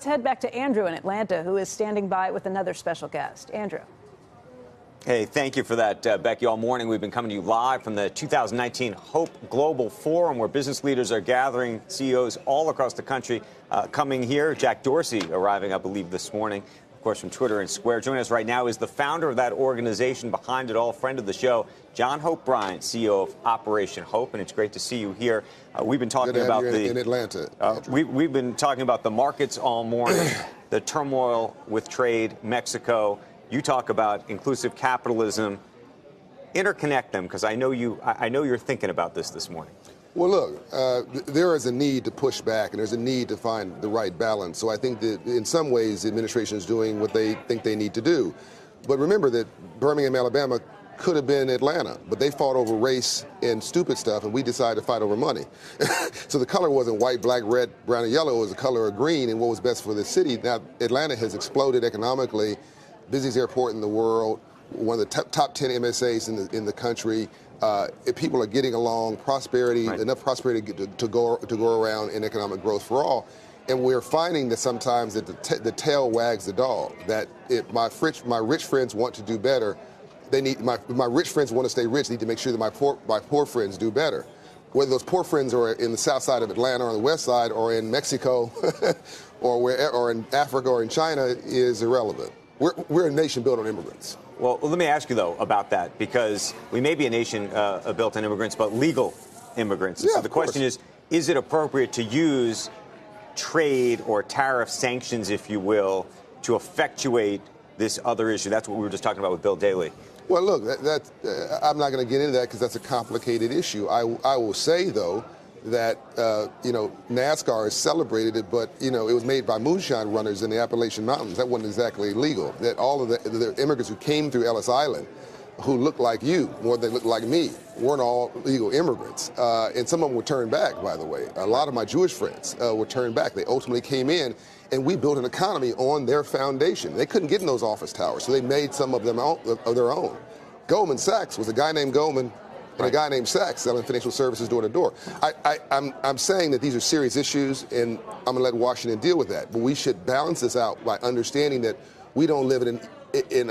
let's head back to Andrew in Atlanta, who is standing by with another special guest. Andrew. Hey, thank you for that, Becky. All morning, we've been coming to you live from the 2019 Hope Global Forum, where business leaders are gathering, CEOs all across the country coming here. Jack Dorsey arriving, I believe, this morning, of course, from Twitter and Square. Joining us right now is the founder of that organization behind it all, friend of the show, John Hope Bryant, CEO of Operation Hope, and it's great to see you here. We've been talking about in Atlanta. We've been talking about the markets all morning, the turmoil with trade, Mexico. You talk about inclusive capitalism. Interconnect them, because I know you're thinking about this morning. Well, look, there is a need to push back, and there's a need to find the right balance. So I think that in some ways the administration is doing what they think they need to do. But remember that Birmingham, Alabama could have been Atlanta, but they fought over race and stupid stuff, and we decided to fight over money. So the color wasn't white, black, red, brown, and yellow. It was the color of green and what was best for the city. Now, Atlanta has exploded economically. Busiest airport in the world, one of the top 10 MSAs in the country. People are getting along, prosperity, right. Enough prosperity to go around, and economic growth for all. And we're finding that sometimes that the tail wags the dog. That if my rich friends want to do better, they need my rich friends want to stay rich. Need to make sure that my poor friends do better. Whether those poor friends are in the south side of Atlanta or on the west side or in Mexico or in Africa or in China is irrelevant. We're a nation built on immigrants. Well, let me ask you, though, about that, because we may be a nation built on immigrants, but legal immigrants. Yeah, so the question is it appropriate to use trade or tariff sanctions, if you will, to effectuate this other issue? That's what we were just talking about with Bill Daley. Well, look, I'm not going to get into that because that's a complicated issue. I will say, though, that, NASCAR has celebrated it, but, it was made by moonshine runners in the Appalachian Mountains. That wasn't exactly legal. That all of the immigrants who came through Ellis Island, who looked like you more than they looked like me, weren't all legal immigrants. And some of them were turned back, by the way. A lot of my Jewish friends were turned back. They ultimately came in, and we built an economy on their foundation. They couldn't get in those office towers, so they made some of them of their own. Goldman Sachs was a guy named Goldman and a guy named Sachs selling financial services door to door. I'm saying that these are serious issues, and I'm going to let Washington deal with that. But we should balance this out by understanding that we don't live in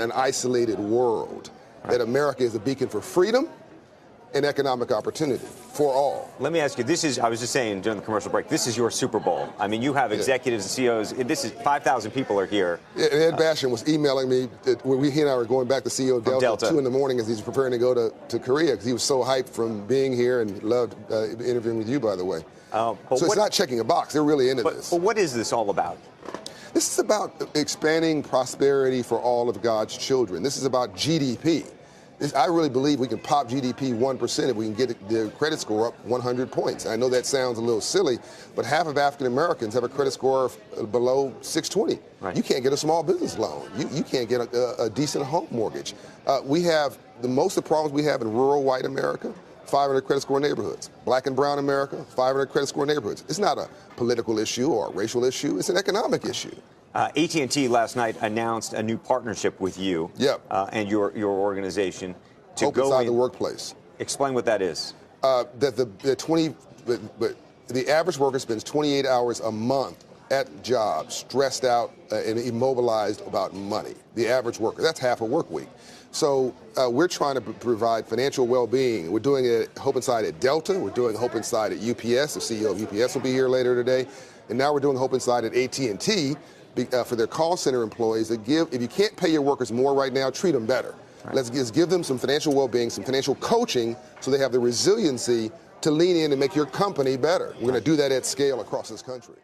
an isolated world, that America is a beacon for freedom and economic opportunity for all. Let me ask you, I was just saying during the commercial break, this is your Super Bowl. I mean, you have executives and CEOs. This is 5,000 people are here. Yeah, Ed Bastian was emailing me when he and I were going back to CEO Delta at 2 in the morning as he's preparing to go to Korea, because he was so hyped from being here and loved interviewing with you, by the way. So it's not checking a box. They're really into this. But what is this all about? This is about expanding prosperity for all of God's children. This is about GDP. I really believe we can pop GDP 1% if we can get their credit score up 100 points. I know that sounds a little silly, but half of African Americans have a credit score of below 620. Right. You can't get a small business loan. You can't get a decent home mortgage. We have most of the problems we have in rural white America, 500 credit score neighborhoods. Black and brown America, 500 credit score neighborhoods. It's not a political issue or a racial issue. It's an economic issue. AT&T last night announced a new partnership with you and your organization to Hope go inside the workplace. Explain what that is. The average worker spends 28 hours a month at jobs, stressed out and immobilized about money. The average worker. That's half a work week. So we're trying to provide financial well-being. We're doing it at Hope Inside at Delta. We're doing Hope Inside at UPS. The CEO of UPS will be here later today. And now we're doing Hope Inside at AT&T. For their call center employees that if you can't pay your workers more right now, treat them better. Right. Let's just give them some financial well-being, some financial coaching, so they have the resiliency to lean in and make your company better. We're going to do that at scale across this country.